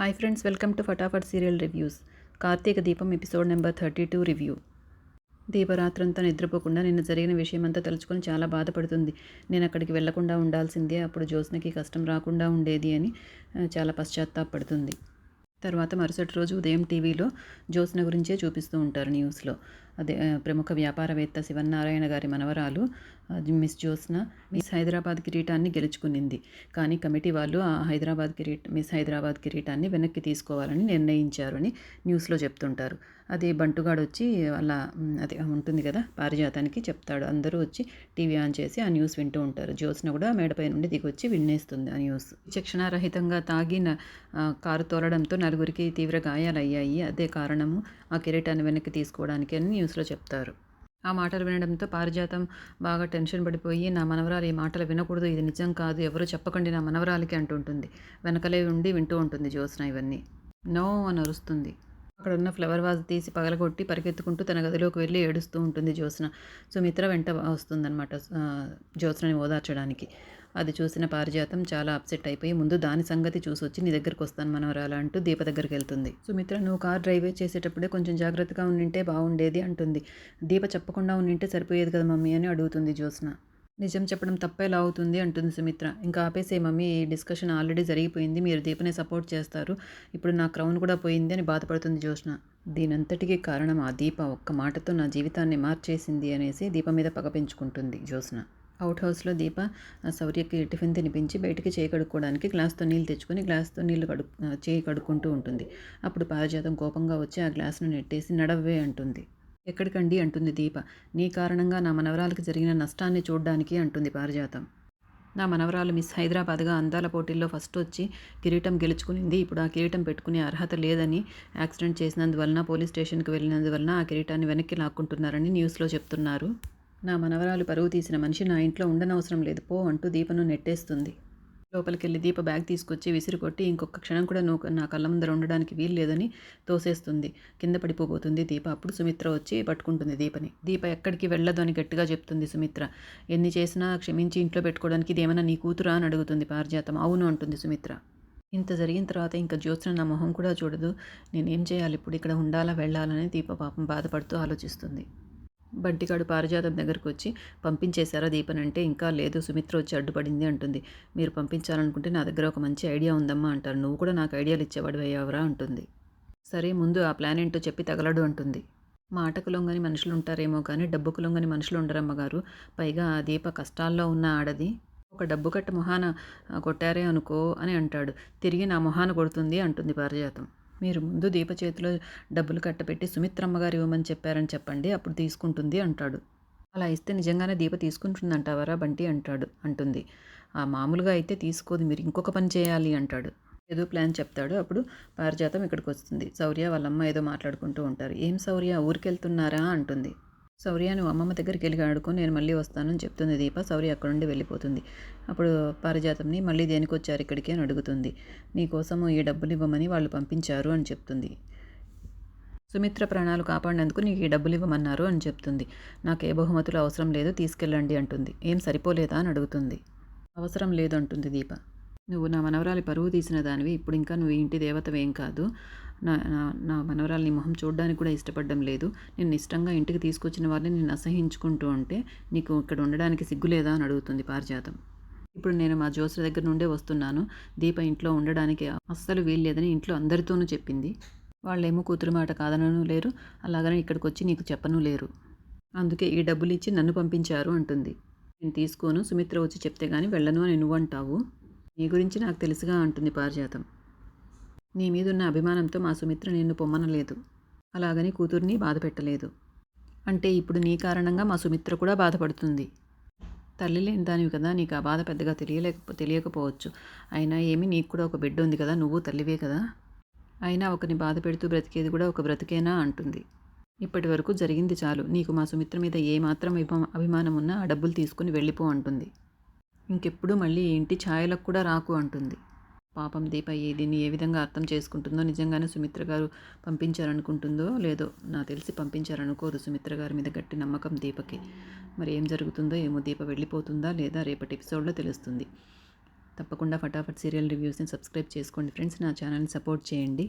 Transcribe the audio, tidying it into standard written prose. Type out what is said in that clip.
Hi friends, welcome to Fatafat serial reviews. Karthika Deepam episode number 32 review. దీప రాత్రంతా నిద్రపోకుండా నిన్న జరిగిన విషయమంతా తలుచుకొని చాలా బాధపడుతుంది. నేను అక్కడికి వెళ్లకుండా ఉండాల్సిందే, అప్పుడు జ్యోత్స్నకి కష్టం రాకుండా ఉండేది అని చాలా పశ్చాత్తాపడుతుంది. తర్వాత మరుసటి రోజు ఉదయం టీవీలో జ్యోత్స్న గురించే చూపిస్తూ ఉంటారు న్యూస్లో. అదే ప్రముఖ వ్యాపారవేత్త శివన్నారాయణ గారి మనవరాలు మిస్ జ్యోత్స్న మిస్ హైదరాబాద్ కిరీటాన్ని గెలుచుకునింది. కానీ కమిటీ వాళ్ళు ఆ మిస్ హైదరాబాద్ కిరీటాన్ని వెనక్కి తీసుకోవాలని నిర్ణయించారు అని న్యూస్లో చెప్తుంటారు. అది బంటుగాడు వచ్చి అలా అదే ఉంటుంది కదా, పారిజాతానికి చెప్తాడు. అందరూ వచ్చి టీవీ ఆన్ చేసి ఆ న్యూస్ వింటూ ఉంటారు. జ్యోత్స్న కూడా మేడపై నుండి దిగొచ్చి వినేస్తుంది ఆ న్యూస్. విచక్షణారహితంగా తాగి కారు తోలడంతో నలుగురికి తీవ్ర గాయాలయ్యాయి. అదే కారణము ఆ కిరీటాన్ని వెనక్కి తీసుకోవడానికి అని న్యూస్లో చెప్తారు. ఆ మాటలు వినడంతో పారిజాతం బాగా టెన్షన్ పడిపోయి, నా మనవరాలు ఈ మాటలు వినకూడదు, ఇది నిజం కాదు, ఎవరు చెప్పకండి నా మనవరాలికి అంటుంటుంది. వెనకలే ఉండి వింటూ ఉంటుంది జ్యోత్స్న ఇవన్నీ. నో అని అరుస్తుంది. అక్కడ ఉన్న ఫ్లవర్ వాజ్ తీసి పగలగొట్టి పరిగెత్తుకుంటూ తన గదిలోకి వెళ్ళి ఏడుస్తూ ఉంటుంది జ్యోత్స్న. సుమిత్ర వెంట వస్తుందన్నమాట జ్యోత్స్నని ఓదార్చడానికి. అది చూసిన పారిజాతం చాలా అప్సెట్ అయిపోయి, ముందు దాని సంగతి చూసొచ్చి నీ దగ్గరికి వస్తాను మనవరాలా అంటూ దీప దగ్గరికి వెళ్తుంది. సుమిత్ర, నువ్వు కార్ డ్రైవ్ చేసేటప్పుడే కొంచెం జాగ్రత్తగా ఉండింటే బాగుండేది అంటుంది. దీప చెప్పకుండా ఉండింటే సరిపోయేది కదా మమ్మీ అని అడుగుతుంది జ్యోత్స్న. నిజం చెప్పడం తప్పేలా అవుతుంది అంటుంది సుమిత్ర. ఇంకా ఆపేసే మమ్మీ, ఈ డిస్కషన్ ఆల్రెడీ జరిగిపోయింది, మీరు దీపనే సపోర్ట్ చేస్తారు, ఇప్పుడు నా క్రౌన్ కూడా పోయింది అని బాధపడుతుంది జ్యోత్స్న. దీనంతటికీ కారణం ఆ దీప ఒక్క మాటతో నా జీవితాన్ని మార్చేసింది అనేసి దీప మీద పగ పెంచుకుంటుంది జ్యోత్స్న. అవుట్ హౌస్లో దీప శౌర్యకి టిఫిన్ తినిపించి బయటికి చేయి కడుక్కోవడానికి గ్లాస్తో నీళ్ళు తెచ్చుకొని గ్లాస్తో నీళ్ళు చేయి కడుక్కుంటూ ఉంటుంది. అప్పుడు పారిజాతం కోపంగా వచ్చి ఆ గ్లాసును నెట్టేసి నడవ్వే అంటుంది. ఎక్కడికండి అంటుంది దీప. నీ కారణంగా నా మనవరాలకు జరిగిన నష్టాన్ని చూడ్డానికి అంటుంది పారిజాతం. నా మనవరాలు మిస్ హైదరాబాద్గా అందాల పోటీల్లో ఫస్ట్ వచ్చి కిరీటం గెలుచుకునింది. ఇప్పుడు ఆ కిరీటం పెట్టుకునే అర్హత లేదని, యాక్సిడెంట్ చేసినందువలన, పోలీస్ స్టేషన్కి వెళ్ళినందువలన ఆ కిరీటాన్ని వెనక్కి లాక్కుంటున్నారని న్యూస్లో చెప్తున్నారు. నా మనవరాలు పరువు తీసిన మనిషి నా ఇంట్లో ఉండనవసరం లేదు పో అంటూ దీపను నెట్టేస్తుంది. లోపలికెళ్ళి దీప బ్యాగ్ తీసుకొచ్చి విసిరి కొట్టి, ఇంకొక క్షణం కూడా నువ్వు నా కళ్ళ ముందర ఉండడానికి వీలు లేదని తోసేస్తుంది. కింద పడిపోబోతుంది దీప. అప్పుడు సుమిత్ర వచ్చి పట్టుకుంటుంది దీపని. దీప ఎక్కడికి వెళ్ళదు అని గట్టిగా చెప్తుంది సుమిత్ర. ఎన్ని చేసినా క్షమించి ఇంట్లో పెట్టుకోవడానికి ఇదేమన్నా నీ కూతురా అని అడుగుతుంది పారిజాతం. అవును అంటుంది సుమిత్ర. ఇంత జరిగిన తర్వాత ఇంకా జ్యోత్స్న నా మొహం కూడా చూడదు. నేనేం చేయాలి ఇప్పుడు, ఇక్కడ ఉండాలా వెళ్ళాలని దీప పాపం బాధపడుతూ ఆలోచిస్తుంది. బంటిగాడు పారిజాతం దగ్గరకు వచ్చి, పంపించేశారా దీపనంటే, ఇంకా లేదు, సుమిత్ర వచ్చి అడ్డుపడింది అంటుంది. మీరు పంపించాలనుకుంటే నా దగ్గర ఒక మంచి ఐడియా ఉందమ్మా అంటారు. నువ్వు కూడా నాకు ఐడియాలు ఇచ్చేవాడు అయ్యావరా అంటుంది. సరే ముందు ఆ ప్లాన్ ఏంటో చెప్పి తగలడు అంటుంది. మాటకు లొంగని మనుషులు ఉంటారేమో కానీ డబ్బుకు లొంగని మనుషులు ఉండరమ్మగారు. పైగా ఆ దీప కష్టాల్లో ఉన్న ఆడది. ఒక డబ్బు కట్ట మొహాన కొట్టారే అనుకో అని అంటాడు. తిరిగి నా మొహాన కొడుతుంది అంటుంది పారిజాతం. మీరు ముందు దీప చేతిలో డబ్బులు కట్టపెట్టి సుమిత్రమ్మగారు ఇవ్వమని చెప్పారని చెప్పండి, అప్పుడు తీసుకుంటుంది అంటాడు. అలా ఇస్తే నిజంగానే దీప తీసుకుంటుందంటావరా బంటి అంటుంది. ఆ మామూలుగా అయితే తీసుకోదు, మీరు ఇంకొక పని చేయాలి అంటాడు. ఏదో ప్లాన్ చెప్తాడు. అప్పుడు పారిజాతం ఇక్కడికి వస్తుంది. శౌర్య వాళ్ళమ్మ ఏదో మాట్లాడుకుంటూ ఉంటారు. ఏం శౌర్య, ఊరికెళ్తున్నారా అంటుంది. శౌర్య, నువ్వు అమ్మమ్మ దగ్గరికి వెళ్ళి ఆడుకొని నేను మళ్ళీ వస్తానని చెప్తుంది దీప. శౌర్య అక్కడ నుండి వెళ్ళిపోతుంది. అప్పుడు పారిజాతంని మళ్ళీ దేనికి వచ్చారు ఇక్కడికి అని అడుగుతుంది. నీకోసము ఈ డబ్బులు ఇవ్వమని వాళ్ళు పంపించారు అని చెప్తుంది. సుమిత్ర ప్రాణాలు కాపాడినందుకు నీకు ఈ డబ్బులు ఇవ్వమన్నారు అని చెప్తుంది. నాకు ఏ బహుమతులు అవసరం లేదు, తీసుకెళ్ళండి అంటుంది. ఏం సరిపోలేదా అని అడుగుతుంది. అవసరం లేదు అంటుంది దీప. నువ్వు నా మనవరాలి పరువు తీసిన దానివి, ఇప్పుడు ఇంకా నువ్వు ఇంటి దేవతవేం కాదు. నా నా మనవరాలి మొహం చూడడానికి కూడా ఇష్టపడడం లేదు. నేను ఇష్టంగా ఇంటికి తీసుకొచ్చిన వారిని నేను అసహించుకుంటూ ఉంటే నీకు ఇక్కడ ఉండడానికి సిగ్గులేదా అని అడుగుతుంది పారిజాతం. ఇప్పుడు నేను మా జ్యోత్స్న దగ్గర నుండే వస్తున్నాను. దీప ఇంట్లో ఉండడానికి అస్సలు వీల్లేదని ఇంట్లో అందరితోనూ చెప్పింది. వాళ్ళేమో కూతురు మాట కాదనను లేరు, అలాగని ఇక్కడికి వచ్చి నీకు చెప్పను లేరు. అందుకే ఈ డబ్బులు ఇచ్చి నన్ను పంపించారు అంటుంది. నేను తీసుకోను, సుమిత్ర వచ్చి చెప్తే గానీ వెళ్ళను అని నువ్వు అంటావు. నీ గురించి నాకు తెలుసుగా అంటుంది పారిజాతం. నీ మీదున్న అభిమానంతో మా సుమిత్ర నిన్ను పొమ్మనలేదు, అలాగని కూతుర్ని బాధ పెట్టలేదు. అంటే ఇప్పుడు నీ కారణంగా మా సుమిత్ర కూడా బాధపడుతుంది. తల్లి లేని దానివి కదా, నీకు ఆ బాధ పెద్దగా తెలియకపోవచ్చు. అయినా ఏమి, నీకు కూడా ఒక బిడ్డ ఉంది కదా, నువ్వు తల్లివే కదా. అయినా ఒకరిని బాధ పెడుతూ బ్రతికేది కూడా ఒక బ్రతికేనా అంటుంది. ఇప్పటి వరకు జరిగింది చాలు, నీకు మా సుమిత్ర మీద ఏమాత్రం అభిమానం ఉన్నా ఆ డబ్బులు తీసుకుని వెళ్ళిపో అంటుంది. ఇంకెప్పుడు మళ్ళీ ఇంటి ఛాయలకు కూడా రాకు అంటుంది. పాపం దీప దీన్ని ఏ విధంగా అర్థం చేసుకుంటుందో, నిజంగానే సుమిత్ర గారు పంపించారనుకుంటుందో లేదో, నాకు తెలిసి పంపించారనుకోదు. సుమిత్ర గారి మీద గట్టి నమ్మకం దీపకి. మరి ఏం జరుగుతుందో ఏమో, దీప వెళ్ళిపోతుందా లేదా రేపటి ఎపిసోడ్లో తెలుస్తుంది. తప్పకుండా ఫటాఫట్ సీరియల్ రివ్యూస్ని సబ్స్క్రైబ్ చేసుకోండి ఫ్రెండ్స్. నా ఛానల్ని సపోర్ట్ చేయండి.